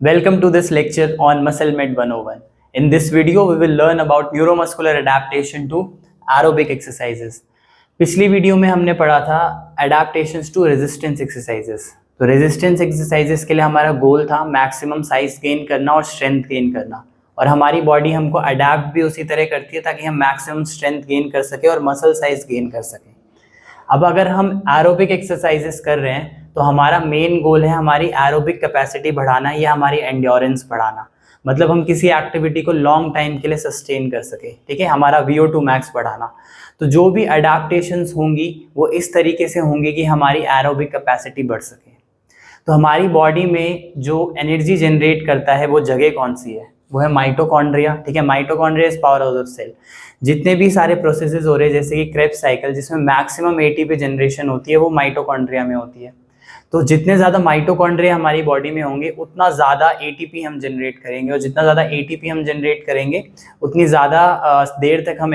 Welcome to this lecture on Muscle Med 101. In this video, we will learn about neuromuscular adaptation to aerobic exercises. पिछली video में हमने पढ़ा था adaptations to resistance exercises. तो resistance exercises के लिए हमारा गोल था मैक्सिमम साइज गेन करना और स्ट्रेंथ गेन करना, और हमारी बॉडी हमको अडेप्ट भी उसी तरह करती है ताकि हम मैक्सिमम स्ट्रेंथ गेन कर सके और मसल साइज गेन कर सकें। अब अगर हम एरोबिक एक्सरसाइजेस कर रहे हैं तो हमारा मेन गोल है हमारी एरोबिक कैपेसिटी बढ़ाना या हमारी एंड्योरेंस बढ़ाना, मतलब हम किसी एक्टिविटी को लॉन्ग टाइम के लिए सस्टेन कर सके। ठीक है, हमारा VO2 मैक्स बढ़ाना। तो जो भी अडेप्टेशंस होंगी वो इस तरीके से होंगी कि हमारी एरोबिक कैपेसिटी बढ़ सके। तो हमारी बॉडी में जो एनर्जी जनरेट करता है वो जगह कौन सी है? वो है माइटोकॉन्ड्रिया। ठीक है, mitochondria is powerhouse of cell. जितने भी सारे प्रोसेसेस हो रहे हैं जैसे कि क्रेब्स साइकिल जिसमें मैक्सिमम ATP जनरेशन होती है वो माइटोकॉन्ड्रिया में होती है। तो जितने ज़्यादा माइटोकॉन्ड्रिया हमारी बॉडी में होंगे उतना ज़्यादा ATP हम जनरेट करेंगे, और जितना ज़्यादा ATP हम जनरेट करेंगे उतनी ज़्यादा देर तक हम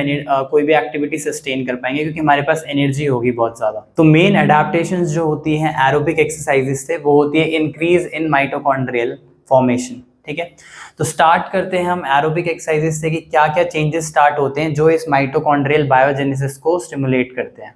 कोई भी एक्टिविटी सस्टेन कर पाएंगे क्योंकि हमारे पास एनर्जी होगी बहुत ज़्यादा। तो मेन अडेप्टेशंस जो होती हैं एरोबिक एक्सरसाइजेस से वो होती है इंक्रीज इन माइटोकॉन्ड्रियल फॉर्मेशन। ठीक है, तो स्टार्ट करते हैं हम एरोबिक एक्सरसाइजेस से कि क्या क्या चेंजेस स्टार्ट होते हैं जो इस माइटोकॉन्ड्रियल बायोजेनेसिस को स्टिमुलेट करते हैं।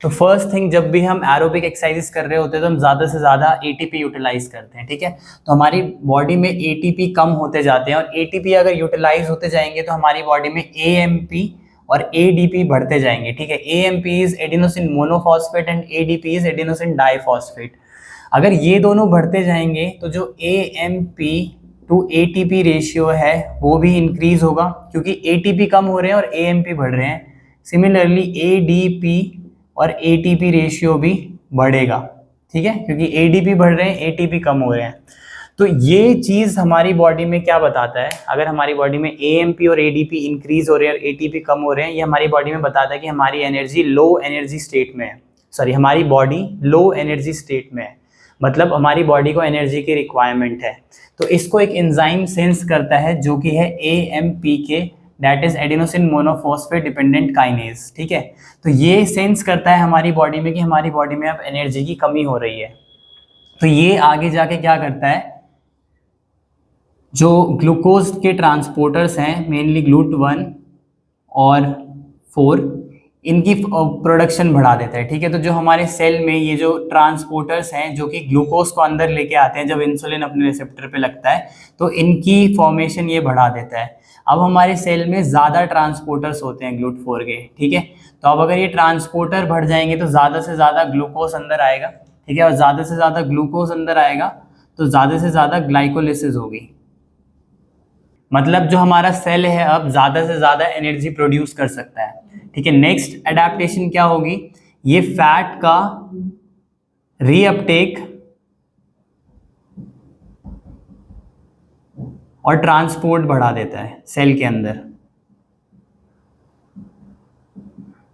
तो फर्स्ट थिंग, जब भी हम एरोबिक एक्सरसाइजेस कर रहे होते हैं तो हम ज़्यादा से ज़्यादा ATP यूटिलाइज करते हैं। ठीक है, तो हमारी बॉडी में ATP कम होते जाते हैं, और ATP अगर यूटिलाइज होते जाएंगे तो हमारी बॉडी में AMP और ADP बढ़ते जाएंगे। ठीक है, AMP is adenosine monophosphate and ADP is adenosine diphosphate. अगर ये दोनों बढ़ते जाएंगे तो जो AMP टू ATP रेशियो है वो भी इंक्रीज होगा क्योंकि ATP कम हो रहे हैं और AMP बढ़ रहे हैं। सिमिलरली ADP और ATP रेशियो भी बढ़ेगा। ठीक है, क्योंकि ADP बढ़ रहे हैं ATP कम हो रहे हैं। तो ये चीज़ हमारी बॉडी में क्या बताता है? अगर हमारी बॉडी में AMP और ADP इंक्रीज हो रहे हैं और ATP कम हो रहे हैं, ये हमारी बॉडी में बताता है कि हमारी एनर्जी लो एनर्जी स्टेट में है। हमारी बॉडी लो एनर्जी स्टेट में है, मतलब हमारी बॉडी को एनर्जी की रिक्वायरमेंट है। तो इसको एक एंजाइम सेंस करता है जो कि है AMPK, that is adenosine monophosphate dependent kinase. ठीक है, तो ये सेंस करता है हमारी बॉडी में कि हमारी बॉडी में अब एनर्जी की कमी हो रही है। तो ये आगे जाके क्या करता है, जो ग्लूकोज के ट्रांसपोर्टर्स हैं मेनली GLUT1 और 4, इनकी प्रोडक्शन बढ़ा देता है। ठीक है, तो जो हमारे सेल में ये जो ट्रांसपोर्टर्स हैं जो कि ग्लूकोज को अंदर लेके आते हैं जब इंसुलिन अपने रिसेप्टर पे लगता है तो इनकी फॉर्मेशन ये बढ़ा देता है। अब हमारे सेल में ज़्यादा ट्रांसपोर्टर्स होते हैं GLUT4 के। ठीक है, तो अब अगर ये ट्रांसपोर्टर बढ़ जाएंगे तो ज़्यादा से ज़्यादा ग्लूकोज अंदर आएगा। ठीक है, और ज़्यादा से ज़्यादा ग्लूकोज अंदर आएगा तो ज़्यादा से ज़्यादा ग्लाइकोलिसिस होगी, मतलब जो हमारा सेल है अब ज़्यादा से ज़्यादा एनर्जी प्रोड्यूस कर सकता है। ठीक है, नेक्स्ट एडेप्टेशन क्या होगी, ये फैट का रीअपटेक और ट्रांसपोर्ट बढ़ा देता है सेल के अंदर।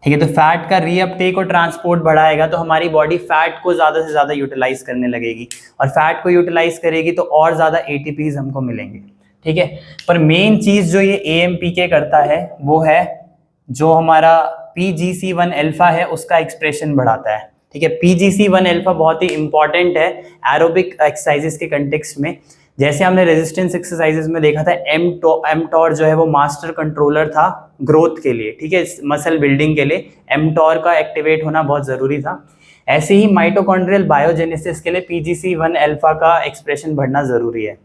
ठीक है, तो फैट का रीअपटेक और ट्रांसपोर्ट बढ़ाएगा तो हमारी बॉडी फैट को ज़्यादा से ज़्यादा यूटिलाइज करने लगेगी, और फैट को यूटिलाइज करेगी तो और ज़्यादा ATPs हमको मिलेंगे। ठीक है, पर मेन चीज़ जो ये AMPK करता है वो है जो हमारा PGC1 अल्फा है उसका एक्सप्रेशन बढ़ाता है। ठीक है, PGC1 अल्फा बहुत ही इंपॉर्टेंट है एरोबिक एक्सरसाइजेस के कंटेक्स्ट में। जैसे हमने रेजिस्टेंस एक्सरसाइजेस में देखा था mTOR जो है वो मास्टर कंट्रोलर था ग्रोथ के लिए। ठीक है, मसल बिल्डिंग के लिए mTOR का एक्टिवेट होना बहुत ज़रूरी था। ऐसे ही माइटोकॉन्ड्रियल बायोजेनेसिस के लिए PGC1 अल्फा का एक्सप्रेशन बढ़ना ज़रूरी है।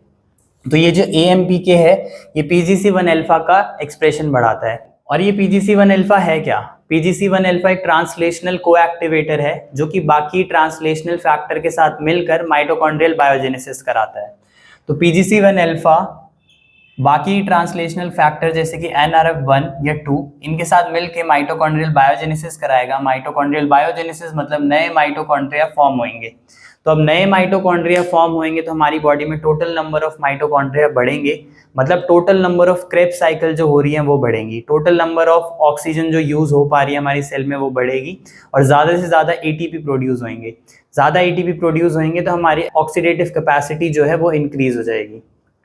तो ये जो AMPK है ये PGC1 अल्फा का एक्सप्रेशन बढ़ाता है। और ये PGC1 अल्फा है क्या? PGC1 अल्फा एक ट्रांसलेशनल कोएक्टिवेटर है जो कि बाकी ट्रांसलेशनल फैक्टर के साथ मिलकर माइटोकॉन्ड्रियल बायोजेनेसिस कराता है। तो PGC1 अल्फा बाकी ट्रांसलेशनल फैक्टर जैसे कि NRF1 या 2 इनके साथ मिलकर माइटोकॉन्ड्रियल बायोजेनेसिस कराएगा। माइटोकॉन्ड्रियल बायोजेनेसिस मतलब नए माइटोकॉन्ड्रिया फॉर्म होंगे। तो अब नए माइटोकॉन्ड्रिया फॉर्म होंगे तो हमारी बॉडी में टोटल नंबर ऑफ माइटोकॉन्ड्रिया बढ़ेंगे, मतलब total number of Krebs cycle जो हो रही है वो बढ़ेंगी, टोटल नंबर ऑफ ऑक्सीजन जो यूज हो पा रही है हमारी सेल में वो बढ़ेगी, और ज़्यादा से ज़्यादा ATP प्रोड्यूस होंगे। ज़्यादा ATP प्रोड्यूस होंगे तो हमारी ऑक्सीडेटिव कैपेसिटी जो है वो इंक्रीज हो जाएगी।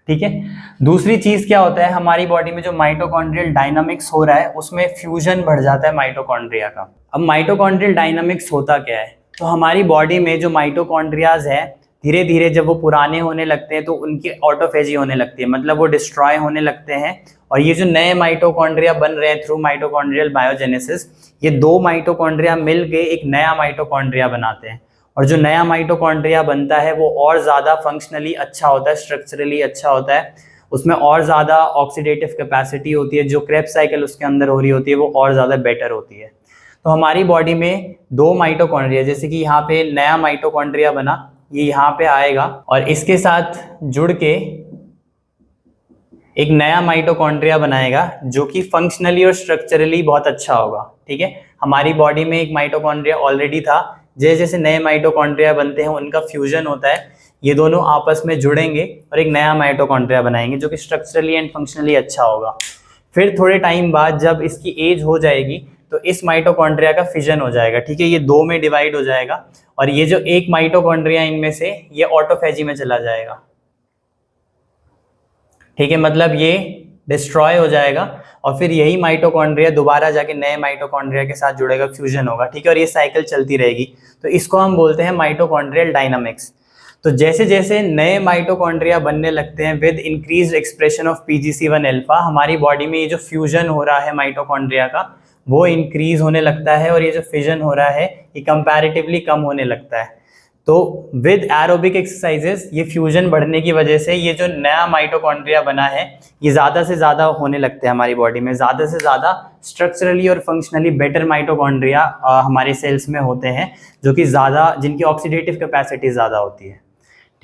ठीक है, दूसरी चीज़ क्या होता है, हमारी बॉडी में जो माइटोकॉन्ड्रियल डायनामिक्स हो रहा है उसमें फ्यूजन बढ़ जाता है माइटोकॉन्ड्रिया का। अब माइटोकॉन्ड्रियल डायनामिक्स होता क्या है, तो हमारी बॉडी में जो माइटोकॉन्ड्रियाज है धीरे धीरे जब वो पुराने होने लगते हैं तो उनकी ऑटोफेजी होने लगती है, मतलब वो डिस्ट्रॉय होने लगते हैं। और ये जो नए माइटोकॉन्ड्रिया बन रहे हैं थ्रू माइटोकॉन्ड्रियल बायोजेनेसिस, ये दो माइटोकॉन्ड्रिया मिल के एक नया माइटोकॉन्ड्रिया बनाते हैं। और जो नया माइटोकॉन्ड्रिया बनता है वो और ज़्यादा फंक्शनली अच्छा होता है, स्ट्रक्चरली अच्छा होता है, उसमें और ज़्यादा ऑक्सीडेटिव कैपेसिटी होती है, जो क्रेब्स साइकिल उसके अंदर हो रही होती है वो और ज़्यादा बेटर होती है। तो हमारी बॉडी में दो माइटोकॉन्ड्रिया, जैसे कि यहाँ पे नया माइटोकॉन्ड्रिया बना, ये यहाँ पे आएगा और इसके साथ जुड़ के एक नया माइटोकॉन्ड्रिया बनाएगा जो कि फंक्शनली और स्ट्रक्चरली बहुत अच्छा होगा। ठीक है, हमारी बॉडी में एक माइटोकॉन्ड्रिया ऑलरेडी था, जैसे जैसे नए माइटोकॉन्ड्रिया बनते हैं उनका फ्यूजन होता है, ये दोनों आपस में जुड़ेंगे और एक नया माइटोकॉन्ड्रिया बनाएंगे जो कि स्ट्रक्चरली एंड फंक्शनली अच्छा होगा। फिर थोड़े टाइम बाद जब इसकी एज हो जाएगी तो इस माइटोकॉन्ड्रिया का फिजन हो जाएगा। ठीक है, ये दो में डिवाइड हो जाएगा और ये जो एक माइटोकॉन्ड्रिया इनमें से ये ऑटोफेजी में चला जाएगा। ठीक है, मतलब ये डिस्ट्रॉय हो जाएगा और फिर यही माइटोकॉन्ड्रिया दोबारा जाके नए माइटोकॉन्ड्रिया के साथ जुड़ेगा, फ्यूजन होगा। ठीक है, और ये साइकिल चलती रहेगी। तो इसको हम बोलते हैं माइटोकॉन्ड्रियल डायनामिक्स। तो जैसे जैसे नए माइटोकॉन्ड्रिया बनने लगते हैं with increase expression of PGC1 alpha, हमारी बॉडी में ये जो फ्यूजन हो रहा है माइटोकॉन्ड्रिया का वो इंक्रीज होने लगता है और ये जो फिजन हो रहा है ये कंपैरेटिवली कम होने लगता है। तो विद एरोबिक एक्सरसाइजेस ये फ्यूजन बढ़ने की वजह से ये जो नया माइटोकॉन्ड्रिया बना है ये ज़्यादा से ज़्यादा होने लगते हैं हमारी बॉडी में, ज़्यादा से ज़्यादा स्ट्रक्चरली और फंक्शनली बेटर माइटोकॉन्ड्रिया हमारे सेल्स में होते हैं, जो कि ज़्यादा, जिनकी ऑक्सीडेटिव कैपेसिटी ज़्यादा होती है।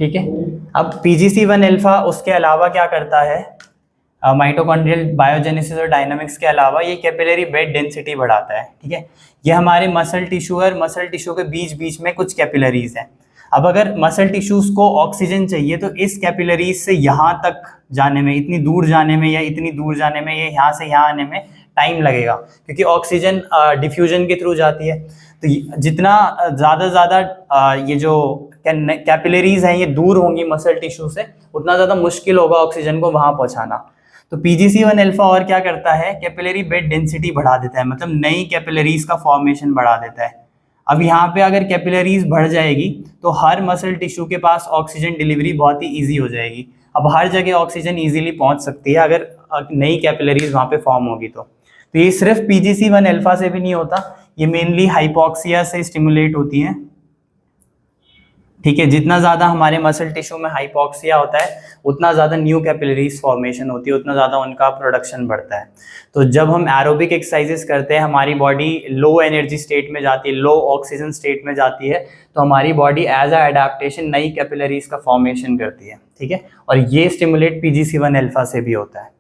ठीक है, अब PGC1 अल्फा उसके अलावा क्या करता है, माइटोकॉन्ड्रियल बायोजेनेसिस और डायनामिक्स के अलावा ये कैपिलरी बेड डेंसिटी बढ़ाता है। ठीक है, ये हमारे मसल टिश्यू और मसल टिश्यू के बीच बीच में कुछ कैपिलरीज हैं। अब अगर मसल टिश्यूज को ऑक्सीजन चाहिए तो इस कैपिलरीज से यहाँ तक जाने में, इतनी दूर जाने में या इतनी दूर जाने में, ये यहाँ से यहाँ आने में टाइम लगेगा क्योंकि ऑक्सीजन डिफ्यूजन के थ्रू जाती है। तो जितना ज़्यादा ये जो कैपिलरीज हैं ये दूर होंगी मसल टिश्यू से, उतना ज़्यादा मुश्किल होगा ऑक्सीजन को वहाँ पहुँचाना। तो PGC1 अल्फा और क्या करता है, कैपिलरी बेड डेंसिटी बढ़ा देता है, मतलब नई कैपिलरीज का फॉर्मेशन बढ़ा देता है। अब यहाँ पे अगर कैपिलरीज बढ़ जाएगी तो हर मसल टिश्यू के पास ऑक्सीजन डिलीवरी बहुत ही ईजी हो जाएगी। अब हर जगह ऑक्सीजन ईजिली पहुँच सकती है अगर नई कैपिलरीज वहाँ पे फॉर्म होगी। तो ये सिर्फ PGC1 अल्फा से भी नहीं होता, ये मेनली हाइपोक्सिया से स्टिमुलेट होती है। ठीक है, जितना ज़्यादा हमारे मसल टिश्यू में हाइपोक्सिया होता है उतना ज़्यादा न्यू कैपिलरीज फॉर्मेशन होती है, उतना ज़्यादा उनका प्रोडक्शन बढ़ता है। तो जब हम एरोबिक एक्सरसाइजेस करते हैं, हमारी बॉडी लो एनर्जी स्टेट में जाती है, लो ऑक्सीजन स्टेट में जाती है, तो हमारी बॉडी एज अ एडेप्टेशन नई कैपिलरीज का फॉर्मेशन करती है। ठीक है, और ये स्टिमुलेट PGC1 अल्फा से भी होता है।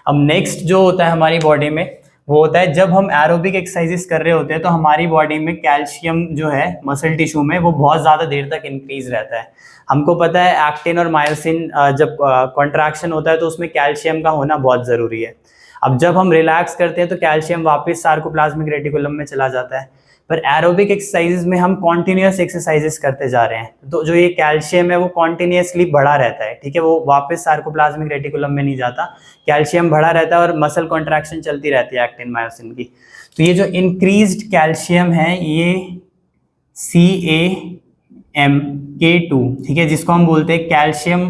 अब नेक्स्ट जो होता है हमारी बॉडी में वो होता है जब हम एरोबिक एक्सरसाइजेस कर रहे होते हैं तो हमारी बॉडी में कैल्शियम जो है मसल टिश्यू में वो बहुत ज़्यादा देर तक इंक्रीज रहता है। हमको पता है एक्टिन और मायोसिन जब कॉन्ट्रैक्शन होता है तो उसमें कैल्शियम का होना बहुत ज़रूरी है। अब जब हम रिलैक्स करते हैं तो कैल्शियम वापस सार्कोप्लाज्मिक रेटिकुलम में चला जाता है। पर एरोबिक एक्सरसाइजेस में हम कॉन्टिन्यूस एक्सरसाइजेस करते जा रहे हैं तो जो ये कैल्शियम है वो कॉन्टिन्यूसली बढ़ा रहता है। ठीक है, वो वापस सार्कोप्लाज्मिक रेटिकुलम में नहीं जाता, कैल्शियम बढ़ा रहता है और मसल कॉन्ट्रैक्शन चलती रहती है एक्टिन मायोसिन की। तो ये जो इंक्रीज्ड कैल्शियम है ये CAMK2, ठीक है, जिसको हम बोलते हैं कैल्शियम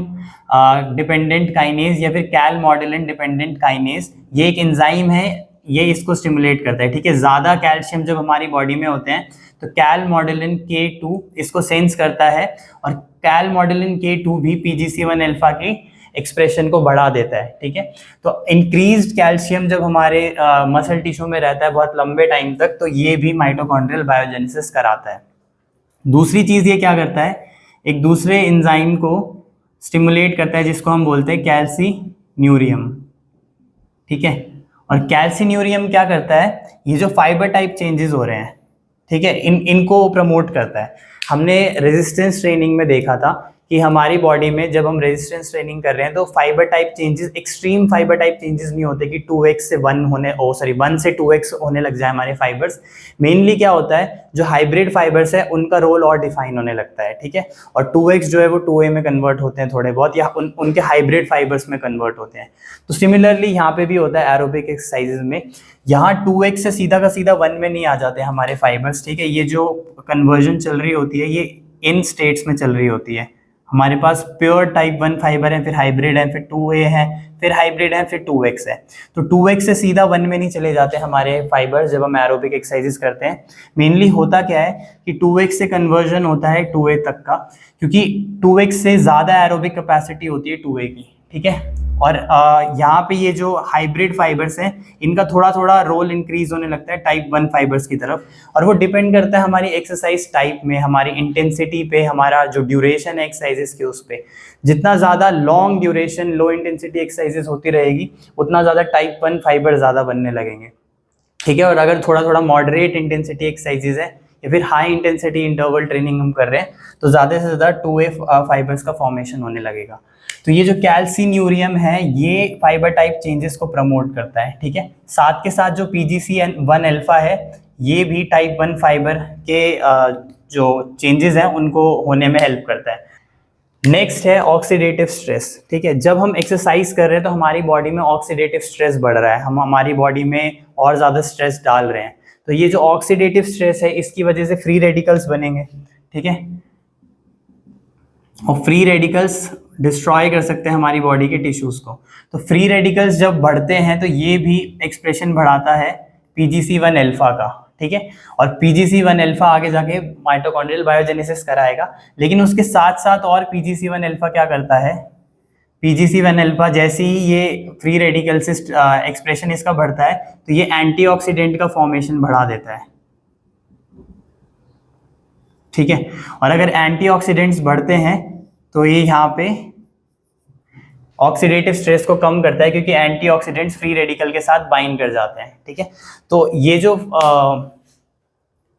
डिपेंडेंट काइनेज या फिर कैल मॉडुलिन डिपेंडेंट काइनेज, ये एक एंजाइम है, ये इसको स्टिमुलेट करता है। ठीक है, ज़्यादा कैल्शियम जब हमारी बॉडी में होते हैं तो कैल मॉडुलिन K2 इसको सेंस करता है और कैल मॉडुलिन K2 भी PGC1 अल्फा की एक्सप्रेशन को बढ़ा देता है। ठीक है, तो इंक्रीज्ड कैल्शियम जब हमारे मसल टिश्यू में रहता है बहुत लंबे टाइम तक तो ये भी माइटोकॉन्ड्रियल बायोजेनेसिस कराता है। दूसरी चीज़ ये क्या करता है, एक दूसरे एंजाइम को स्टिमुलेट करता है जिसको हम बोलते हैं कैल्सिन्यूरियम। ठीक है, और कैल्सिन्यूरियम क्या करता है, ये जो फाइबर टाइप चेंजेस हो रहे हैं, ठीक है, इनको प्रमोट करता है। हमने रेजिस्टेंस ट्रेनिंग में देखा था कि हमारी बॉडी में जब हम रेजिस्टेंस ट्रेनिंग कर रहे हैं तो fibre type changes, extreme fibre type changes नहीं होते कि 2x से 1 होने 1 से 2x होने लग जाए हमारे फाइबर्स। मेनली क्या होता है, जो हाइब्रिड फाइबर्स है उनका रोल और डिफाइन होने लगता है। ठीक है, और 2x जो है वो 2a में कन्वर्ट होते हैं थोड़े बहुत, या उनके हाइब्रिड फाइबर्स में कन्वर्ट होते हैं। तो सिमिलरली यहाँ पे भी होता है एरोबिक एक्सरसाइजेज में, यहाँ 2x से सीधा का सीधा 1 में नहीं आ जाते हमारे फाइबर्स। ठीक है, ये जो कन्वर्जन चल रही होती है ये इन स्टेट्स में चल रही होती है, हमारे पास प्योर टाइप 1 फाइबर है, फिर हाइब्रिड है, फिर 2A है, फिर हाइब्रिड है, फिर 2X है। तो 2X से सीधा 1 में नहीं चले जाते हमारे फाइबर जब हम एरोबिक एक्सरसाइजेस करते हैं। मेनली होता क्या है कि 2X से कन्वर्जन होता है 2A तक का, क्योंकि 2X से ज़्यादा एरोबिक कैपेसिटी होती है 2A की, ठीक है। और यहाँ पे ये जो हाइब्रिड फाइबर्स हैं इनका थोड़ा थोड़ा रोल इंक्रीज होने लगता है टाइप 1 फाइबर्स की तरफ, और वो डिपेंड करता है हमारी एक्सरसाइज टाइप में, हमारी इंटेंसिटी पे, हमारा जो ड्यूरेशन है एक्सरसाइजेस के उस पे। जितना ज़्यादा long duration low intensity exercises होती रहेगी उतना ज़्यादा टाइप 1 फाइबर ज़्यादा बनने लगेंगे, ठीक है। और अगर थोड़ा थोड़ा मॉडरेट इंटेंसिटी एक्सरसाइजेज है या फिर हाई इंटेंसिटी इंटरवल ट्रेनिंग हम कर रहे हैं तो ज़्यादा से ज़्यादा 2A फाइबर्स का फॉर्मेशन होने लगेगा। तो ये जो कैल्सिन्यूरियम है ये फाइबर टाइप चेंजेस को प्रमोट करता है, ठीक है। साथ के साथ जो PGC1 अल्फा है ये भी टाइप 1 फाइबर के जो चेंजेस हैं उनको होने में हेल्प करता है। नेक्स्ट है ऑक्सीडेटिव स्ट्रेस, ठीक है। जब हम एक्सरसाइज कर रहे हैं तो हमारी बॉडी में ऑक्सीडेटिव स्ट्रेस बढ़ रहा है, हम हमारी बॉडी में और ज़्यादा स्ट्रेस डाल रहे हैं। तो ये जो ऑक्सीडेटिव स्ट्रेस है इसकी वजह से फ्री रेडिकल्स बनेंगे, ठीक है। और फ्री रेडिकल्स डिस्ट्रॉय कर सकते हैं हमारी बॉडी के टिश्यूज को। तो फ्री रेडिकल्स जब बढ़ते हैं तो ये भी एक्सप्रेशन बढ़ाता है PGC1 अल्फा का, ठीक है। और PGC1 अल्फा आगे जाके माइटोकॉन्ड्रियल बायोजेनेसिस कराएगा, लेकिन उसके साथ साथ और PGC1 अल्फा क्या करता है, PGC1 अल्फा जैसे ही ये फ्री रेडिकल से एक्सप्रेशन इसका बढ़ता है तो ये एंटीऑक्सीडेंट का फॉर्मेशन बढ़ा देता है, ठीक है। और अगर एंटीऑक्सीडेंट्स बढ़ते हैं तो ये यहाँ पे ऑक्सीडेटिव स्ट्रेस को कम करता है, क्योंकि एंटीऑक्सीडेंट्स फ्री रेडिकल के साथ बाइंड कर जाते हैं, ठीक है। तो ये जो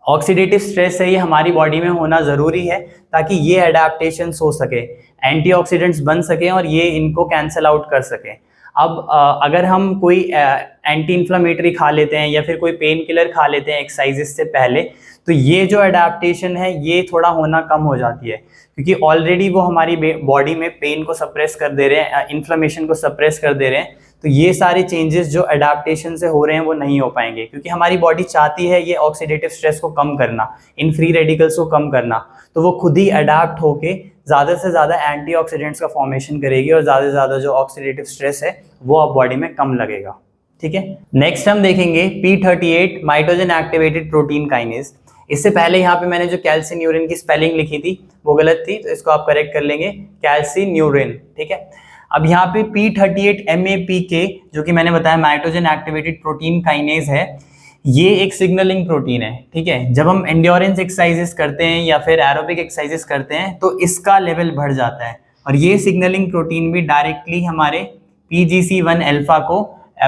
ऑक्सीडेटिव स्ट्रेस है ये हमारी बॉडी में होना ज़रूरी है ताकि ये एडेप्टेशंस हो सके, एंटीऑक्सीडेंट्स बन सकें और ये इनको कैंसल आउट कर सकें। अब अगर हम कोई एंटी इन्फ्लेमेटरी खा लेते हैं या फिर कोई पेन किलर खा लेते हैं एक्सरसाइजेस से पहले, तो ये जो एडेप्टेशन है ये थोड़ा होना कम हो जाती है, क्योंकि ऑलरेडी वो हमारी बॉडी में पेन को सप्रेस कर दे रहे हैं, इन्फ्लेमेशन को सप्रेस कर दे रहे हैं। तो ये सारे चेंजेस जो एडेप्टेशन से हो रहे हैं वो नहीं हो पाएंगे, क्योंकि हमारी बॉडी चाहती है ये ऑक्सीडेटिव स्ट्रेस को कम करना, इन फ्री रेडिकल्स को कम करना। तो वो खुद ही अडेप्ट होके ज़्यादा से ज़्यादा एंटीऑक्सीडेंट्स का फॉर्मेशन करेगी और ज़्यादा से ज़्यादा जो ऑक्सीडेटिव स्ट्रेस है वो अब बॉडी में कम लगेगा, ठीक है। नेक्स्ट हम देखेंगे P38 माइटोजन एक्टिवेटेड प्रोटीन काइनेज। इससे पहले यहाँ पे मैंने जो कैल्सिन्यूरिन की स्पेलिंग लिखी थी वो गलत थी, तो इसको आप करेक्ट कर लेंगे, कैल्सिन्यूरिन, ठीक है। अब यहाँ पे P38 MAPK जो कि मैंने बताया माइटोजन एक्टिवेटेड प्रोटीन काइनेज है, ये एक सिग्नलिंग प्रोटीन है, ठीक है। जब हम एंड्योरेंस एक्सरसाइजेस करते हैं या फिर एरोबिक एक्सरसाइजेस करते हैं तो इसका लेवल बढ़ जाता है, और ये सिग्नलिंग प्रोटीन भी डायरेक्टली हमारे PGC1 अल्फा को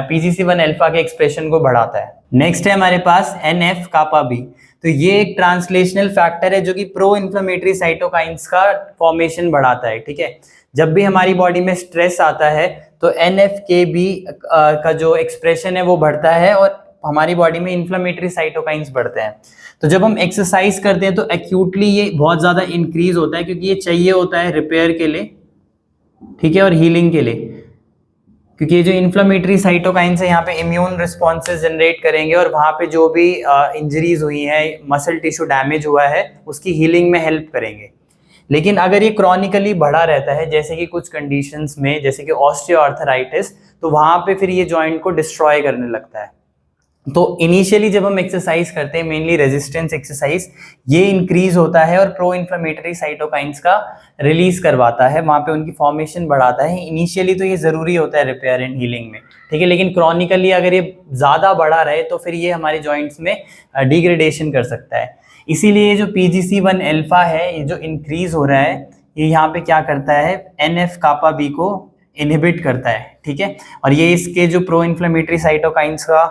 PGC1 अल्फा के एक्सप्रेशन को बढ़ाता है। नेक्स्ट है हमारे पास NF कापा बी। तो ये एक ट्रांसलेशनल फैक्टर है जो कि प्रो इन्फ्लेमेटरी साइटोकाइंस का फॉर्मेशन बढ़ाता है, ठीक है। जब भी हमारी बॉडी में स्ट्रेस आता है तो NF-kB का जो एक्सप्रेशन है वो बढ़ता है और हमारी बॉडी में इन्फ्लेमेटरी साइटोकाइंस बढ़ते हैं। तो जब हम एक्सरसाइज करते हैं तो एक्यूटली ये बहुत ज़्यादा इंक्रीज होता है, क्योंकि ये चाहिए होता है रिपेयर के लिए, ठीक है, और हीलिंग के लिए, क्योंकि ये जो इन्फ्लेमेटरी साइटोकाइंस है यहाँ पे इम्यून रिस्पॉन्सेज जनरेट करेंगे और वहाँ पे जो भी इंजरीज हुई हैं, मसल टिश्यू डैमेज हुआ है उसकी हीलिंग में हेल्प करेंगे। लेकिन अगर ये क्रॉनिकली बढ़ा रहता है, जैसे कि कुछ कंडीशंस में, जैसे कि ऑस्टियोआर्थराइटिस, तो वहाँ पे फिर ये जॉइंट को डिस्ट्रॉय करने लगता है। तो इनिशियली जब हम एक्सरसाइज करते हैं, मेनली रेजिस्टेंस एक्सरसाइज, ये इंक्रीज होता है और प्रो इन्फ्लेमेटरी साइटोकाइंस का रिलीज करवाता है, वहाँ पे उनकी फॉर्मेशन बढ़ाता है। इनिशियली तो ये ज़रूरी होता है रिपेयर एंड हीलिंग में, ठीक है, लेकिन क्रॉनिकली अगर ये ज़्यादा बढ़ा रहे तो फिर ये हमारे जॉइंट्स में डिग्रेडेशन कर सकता है। इसीलिए ये जो PGC1 अल्फा है, ये जो इंक्रीज हो रहा है, ये यहाँ पे क्या करता है, NF कापा बी को इनहिबिट करता है, ठीक है, और ये इसके जो प्रो इन्फ्लेमेटरी साइटोकाइंस का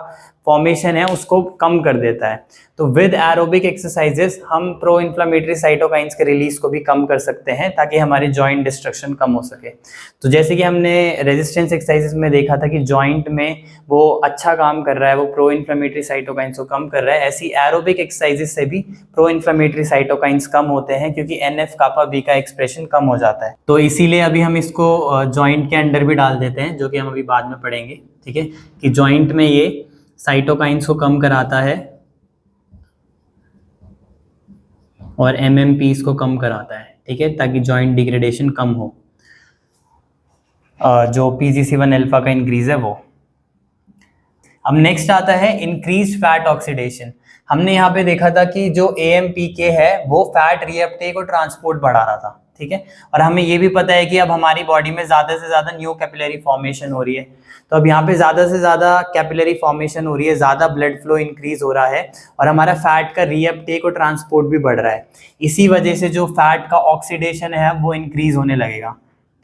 फॉर्मेशन है उसको कम कर देता है। तो विद एरोबिक एक्सरसाइजेस हम प्रो इन्फ्लेमेटरी साइटोकाइंस के रिलीज को भी कम कर सकते हैं ताकि हमारी जॉइंट डिस्ट्रक्शन कम हो सके। तो जैसे कि हमने रेजिस्टेंस एक्सरसाइजेस में देखा था कि जॉइंट में वो अच्छा काम कर रहा है, वो प्रो इन्फ्लेमेटरी साइटोकाइंस को कम कर रहा है, ऐसी एरोबिक एक्सरसाइजेस से भी प्रो इन्फ्लेमेटरी साइटोकाइंस कम होते हैं, क्योंकि NF कापा बी का एक्सप्रेशन कम हो जाता है। तो इसीलिए अभी हम इसको जॉइंट के अंदर भी डाल देते हैं, जो कि हम अभी बाद में पढ़ेंगे, ठीक है, कि जॉइंट में ये साइटोकाइंस को कम कराता है और MMPs को कम कराता है, ठीक है, ताकि जॉइंट डिग्रेडेशन कम हो, जो PGC1 अल्फा का इंक्रीज है वो। अब नेक्स्ट आता है इंक्रीज फैट ऑक्सीडेशन। हमने यहाँ पे देखा था कि जो AMPK है वो फैट रीअपटेक और ट्रांसपोर्ट बढ़ा रहा था, ठीक है, और हमें ये भी पता है कि अब हमारी बॉडी में ज़्यादा से ज़्यादा न्यू कैपिलरी फॉर्मेशन हो रही है। तो अब यहाँ पे ज़्यादा से ज़्यादा कैपिलरी फॉर्मेशन हो रही है, ज़्यादा ब्लड फ्लो इंक्रीज हो रहा है और हमारा फैट का रीअपटेक और ट्रांसपोर्ट भी बढ़ रहा है। इसी वजह से जो फैट का ऑक्सीडेशन है वो इंक्रीज होने लगेगा,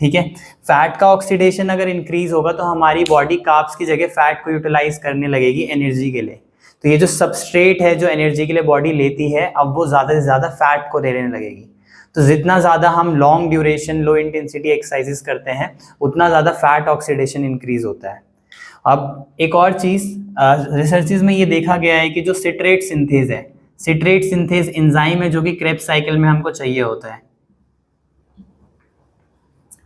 ठीक है। फैट का ऑक्सीडेशन अगर इंक्रीज होगा तो हमारी बॉडी कार्ब्स की जगह फैट को यूटिलाइज करने लगेगी एनर्जी के लिए। तो ये जो सबस्ट्रेट है जो एनर्जी के लिए बॉडी लेती है, अब वो ज़्यादा से ज़्यादा फैट को लेने लगेगी। तो जितना ज़्यादा हम long duration low intensity exercises करते हैं उतना ज़्यादा फैट ऑक्सीडेशन इंक्रीज होता है। अब एक और चीज़ रिसर्चेज में ये देखा गया है कि जो सिट्रेट सिंथेज है, सिट्रेट सिंथेज एंजाइम है जो कि क्रेब्स साइकिल में हमको चाहिए होता है,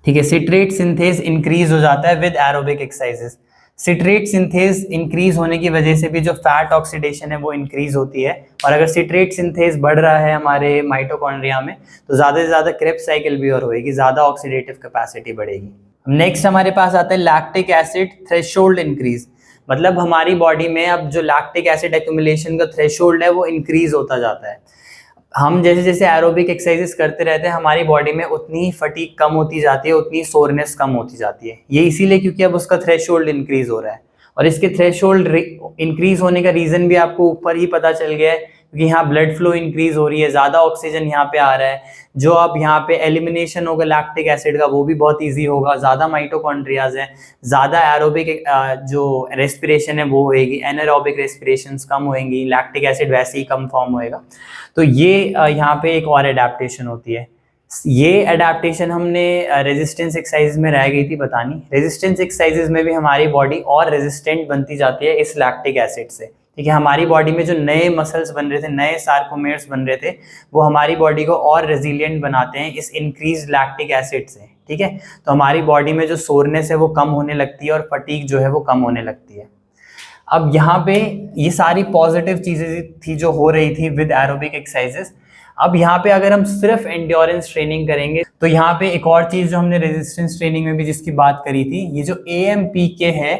ठीक है। सिट्रेट सिंथेज इंक्रीज हो जाता है with aerobic exercises. Citrate synthase increase होने की वजह से भी जो फैट ऑक्सीडेशन है वो इंक्रीज होती है, और अगर सिट्रेट सिंथेज बढ़ रहा है हमारे माइटोकॉन्ड्रिया में तो ज़्यादा से ज़्यादा क्रेब्स साइकिल भी और होएगी, ज़्यादा ऑक्सीडेटिव कैपेसिटी बढ़ेगी। नेक्स्ट हमारे पास आता है लैक्टिक एसिड थ्रेशोल्ड इंक्रीज। मतलब हमारी बॉडी में अब जो लैक्टिक एसिड एक्यूमुलेशन का थ्रेशोल्ड है वो इंक्रीज होता जाता है। हम जैसे जैसे एरोबिक एक्सरसाइजेस करते रहते हैं हमारी बॉडी में उतनी ही फटीग कम होती जाती है, उतनी सोरनेस कम होती जाती है। ये इसीलिए क्योंकि अब उसका थ्रेशोल्ड इंक्रीज हो रहा है, और इसके थ्रेशोल्ड इंक्रीज होने का रीजन भी आपको ऊपर ही पता चल गया है, क्योंकि यहाँ ब्लड फ्लो इंक्रीज हो रही है, ज़्यादा ऑक्सीजन यहाँ पे आ रहा है, जो अब यहाँ पे एलिमिनेशन होगा लैक्टिक एसिड का वो भी बहुत ईजी होगा, ज़्यादा माइटोकॉन्ड्रियाज हैं, ज़्यादा एरोबिक जो रेस्पिरेशन है वो होएगी, एनारोबिक रेस्पिरेशंस कम होएंगी, लैक्टिक एसिड वैसे ही कम फॉर्म होएगा। तो ये यहाँ पे एक और एडेप्टेशन होती है। ये एडेप्टेशन हमने रेजिस्टेंस एक्सरसाइज में रह गई थी बतानी। रेजिस्टेंस एक्सरसाइजेज में भी हमारी बॉडी और रेजिस्टेंट बनती जाती है इस लैक्टिक एसिड से, ठीक है। हमारी बॉडी में जो नए मसल्स बन रहे थे, नए सार्कोमेर्स बन रहे थे, वो हमारी बॉडी को और रेजिलिएंट बनाते हैं इस इंक्रीज लैक्टिक एसिड से, ठीक है। तो हमारी बॉडी में जो सोरनेस है वो कम होने लगती है और फटीग जो है वो कम होने लगती है। अब यहाँ पे ये सारी पॉजिटिव चीज़ें थी जो हो रही थी विद एरोबिक एक्सरसाइजेस। अब यहाँ पे अगर हम सिर्फ एंड्योरेंस ट्रेनिंग करेंगे तो यहाँ पे एक और चीज़ जो हमने रेजिस्टेंस ट्रेनिंग में भी जिसकी बात करी थी, ये जो AMPK है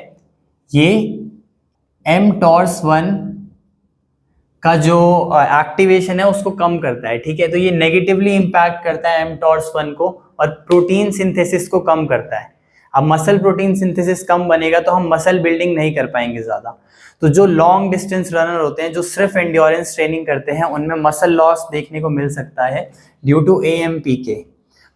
ये mTORC1 का जो एक्टिवेशन है उसको कम करता है, ठीक है। तो ये नेगेटिवली इम्पैक्ट करता है mTORC1 को और प्रोटीन सिंथेसिस को कम करता है। अब मसल प्रोटीन सिंथेसिस कम बनेगा तो हम मसल बिल्डिंग नहीं कर पाएंगे ज़्यादा। तो जो लॉन्ग डिस्टेंस रनर होते हैं जो सिर्फ एंड्योरेंस ट्रेनिंग करते हैं उनमें मसल लॉस देखने को मिल सकता है ड्यू टू AMPK।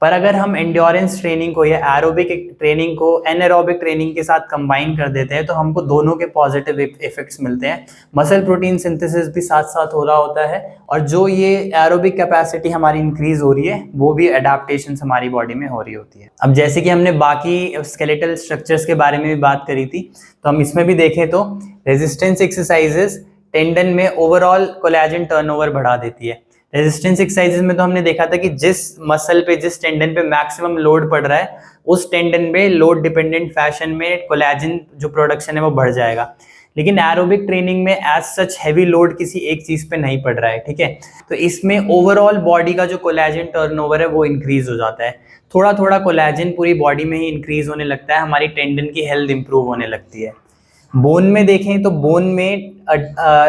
पर अगर हम एंड्योरेंस ट्रेनिंग को या एरोबिक ट्रेनिंग को एनारोबिक ट्रेनिंग के साथ कंबाइन कर देते हैं तो हमको दोनों के पॉजिटिव इफेक्ट्स मिलते हैं। मसल प्रोटीन सिंथेसिस भी साथ साथ हो रहा होता है, और जो ये एरोबिक कैपेसिटी हमारी इंक्रीज हो रही है वो भी एडाप्टेशन हमारी बॉडी में हो रही होती है। अब जैसे कि हमने बाकी स्केलेटल स्ट्रक्चर्स के बारे में भी बात करी थी, तो हम इसमें भी देखें तो रेजिस्टेंस एक्सरसाइजेस टेंडन में ओवरऑल कोलेजन टर्नओवर बढ़ा देती है। रेजिस्टेंस एक्सरसाइजेज में तो हमने देखा था कि जिस मसल पे जिस टेंडन पे मैक्सिमम लोड पड़ रहा है उस टेंडन पे लोड डिपेंडेंट फैशन में कोलेजन जो प्रोडक्शन है वो बढ़ जाएगा। लेकिन एरोबिक ट्रेनिंग में एज सच हैवी लोड किसी एक चीज पे नहीं पड़ रहा है, ठीक है। तो इसमें ओवरऑल बॉडी का जो कोलेजन टर्नओवर है वो इंक्रीज हो जाता है। थोड़ा थोड़ा कोलेजन पूरी बॉडी में ही इंक्रीज होने लगता है, हमारी टेंडन की हेल्थ इंप्रूव होने लगती है। बोन में देखें तो बोन में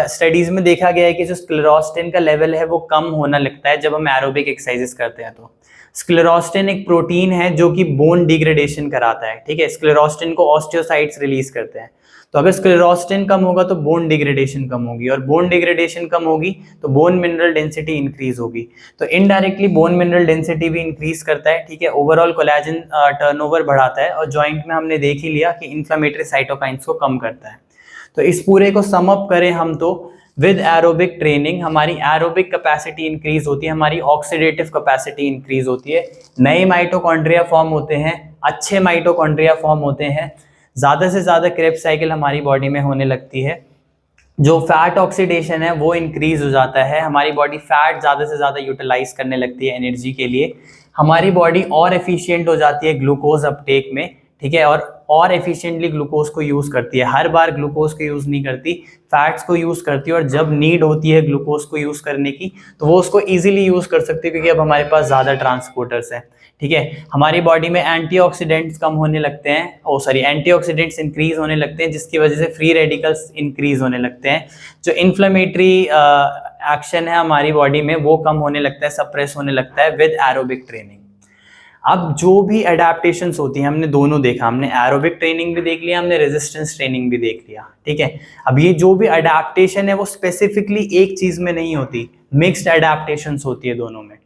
स्टडीज में देखा गया है कि जो स्क्लेरोस्टिन का लेवल है वो कम होने लगता है जब हम एरोबिक एक्सरसाइजेस करते हैं। तो स्क्लेरोस्टिन एक प्रोटीन है जो कि बोन डिग्रेडेशन कराता है, ठीक है। स्क्लेरोस्टिन को ऑस्टियोसाइट्स रिलीज करते हैं। तो अगर स्क्लेरोस्टिन कम होगा तो बोन डिग्रेडेशन कम होगी, और बोन डिग्रेडेशन कम होगी तो बोन मिनरल डेंसिटी इंक्रीज होगी। तो इनडायरेक्टली बोन मिनरल डेंसिटी भी इंक्रीज करता है, ठीक है। ओवरऑल कोलेजन टर्नओवर बढ़ाता है, और जॉइंट में हमने देख ही लिया कि इन्फ्लेमेटरी साइटोकाइंस को कम करता है। तो इस पूरे को सम अप करें हम तो विद एरोबिक ट्रेनिंग हमारी एरोबिक कैपेसिटी इंक्रीज होती है, हमारी ऑक्सीडेटिव कैपेसिटी इंक्रीज होती है, नए माइटोकॉन्ड्रिया फॉर्म होते हैं, अच्छे माइटोकॉन्ड्रिया फॉर्म होते हैं, ज़्यादा से ज़्यादा क्रेब्स साइकिल हमारी बॉडी में होने लगती है, जो फैट ऑक्सीडेशन है वो इंक्रीज हो जाता है, हमारी बॉडी फैट ज़्यादा से ज़्यादा यूटिलाइज करने लगती है एनर्जी के लिए, हमारी बॉडी और एफिशिएंट हो जाती है ग्लूकोज अपटेक में, ठीक है। और और एफिशिएंटली ग्लूकोज को यूज़ करती है। हर बार ग्लूकोज को यूज़ नहीं करती, फैट्स को यूज़ करती है, और जब नीड होती है ग्लूकोज को यूज़ करने की तो वो उसको ईजिली यूज़ कर सकती है, क्योंकि अब हमारे पास ज़्यादा ट्रांसपोर्टर्स हैं। ठीक है, हमारी बॉडी में एंटीऑक्सीडेंट्स कम होने लगते हैं, एंटीऑक्सीडेंट्स इंक्रीज होने लगते हैं, जिसकी वजह से फ्री रेडिकल्स इंक्रीज होने लगते हैं। जो इन्फ्लेमेटरी एक्शन है हमारी बॉडी में वो कम होने लगता है, सप्रेस होने लगता है विद एरोबिक ट्रेनिंग। अब जो भी अडेप्टेशंस होती हैं हमने दोनों देखा, हमने एरोबिक ट्रेनिंग भी देख लिया, हमने रेजिस्टेंस ट्रेनिंग भी देख लिया। ठीक है, अब ये जो भी अडेप्टेशन है वो स्पेसिफिकली एक चीज में नहीं होती, मिक्स्ड अडेप्टेशंस होती है दोनों में।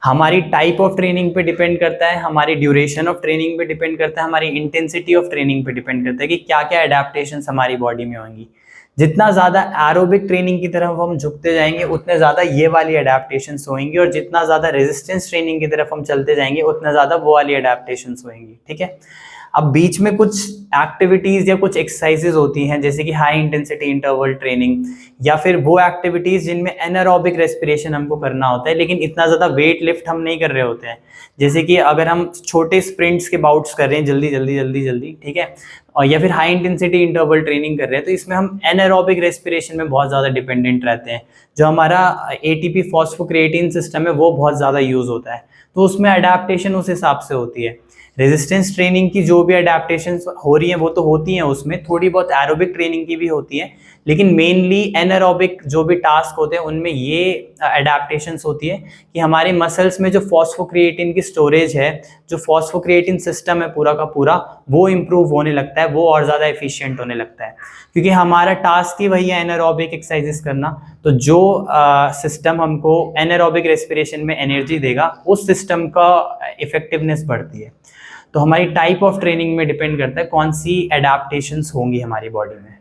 हमारी टाइप ऑफ ट्रेनिंग पे डिपेंड करता है, हमारी ड्यूरेशन ऑफ ट्रेनिंग पे डिपेंड करता है, हमारी इंटेंसिटी ऑफ ट्रेनिंग पे डिपेंड करता है कि क्या क्या अडेप्टेशंस हमारी बॉडी में होंगी। जितना ज़्यादा एरोबिक ट्रेनिंग की तरफ हम झुकते जाएंगे उतने ज़्यादा ये वाली अडेप्टेशंस होंगी, और जितना ज़्यादा रेजिस्टेंस ट्रेनिंग की तरफ हम चलते जाएंगे उतना ज़्यादा वो वाली अडेप्टेशंस होंगी। ठीक है, अब बीच में कुछ एक्टिविटीज़ या कुछ एक्सरसाइजेज होती हैं, जैसे कि हाई इंटेंसिटी इंटरवल ट्रेनिंग, या फिर वो एक्टिविटीज़ जिनमें एनारोबिक रेस्पिरेशन हमको करना होता है, लेकिन इतना ज़्यादा वेट लिफ्ट हम नहीं कर रहे होते हैं। जैसे कि अगर हम छोटे स्प्रिंट्स के बाउट्स कर रहे हैं जल्दी जल्दी जल्दी जल्दी, ठीक है, और या फिर हाई इंटेंसिटी इंटरवल ट्रेनिंग कर रहे हैं, तो इसमें हम एनारोबिक रेस्पिरेशन में बहुत ज़्यादा डिपेंडेंट रहते हैं। जो हमारा एटीपी फॉस्फोक्रिएटिन सिस्टम है वो बहुत ज़्यादा यूज़ होता है, तो उसमें अडेप्टेशन उस हिसाब से होती है। रेजिस्टेंस ट्रेनिंग की जो भी अडेप्टेशन हो रही हैं वो तो होती हैं, उसमें थोड़ी बहुत एरोबिक ट्रेनिंग की भी होती है, लेकिन मेनली एनारोबिक जो भी टास्क होते हैं उनमें ये अडेप्टेशंस होती है कि हमारे मसल्स में जो फॉस्फोक्रिएटिन की स्टोरेज है, जो फॉस्फोक्रिएटिन सिस्टम है पूरा का पूरा, वो इम्प्रूव होने लगता है, वो और ज़्यादा एफिशिएंट होने लगता है, क्योंकि हमारा टास्क ही वही है एनारोबिक एक्सरसाइजेस करना। तो जो सिस्टम हमको एनारोबिक रेस्पिरेशन में एनर्जी देगा उस सिस्टम का इफेक्टिवनेस बढ़ती है। तो हमारी टाइप ऑफ ट्रेनिंग में डिपेंड करता है कौन सी एडेप्टेशंस होंगी हमारी बॉडी में।